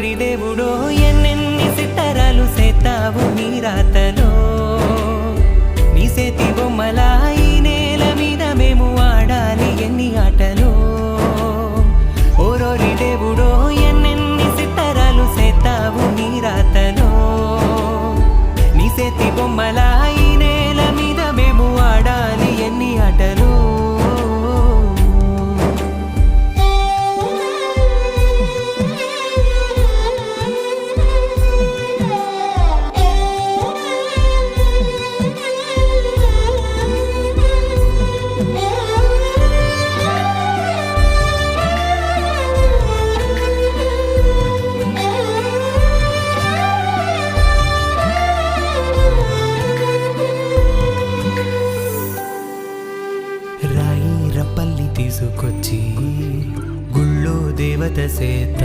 ఓరోరి దేవుడో ఎన్నెన్ని సిత్తరాలు సేతావు నీ రాతలో నీ సేతి బొమ్మలా ఈ నేల మీద మేము ఆడాలి ఎన్ని ఆటలో ఓరోరి దేవుడో ఎన్నెన్ని సిత్తరాలు సేతావు నీ రాతలో నీ సేతి బొమ్మలా ఈ నేల మీద మేము ఆడాలి ఎన్ని ఆటలో రాయి రప్పల్ని తీసుకొచ్చి గుళ్ళో దేవత సేత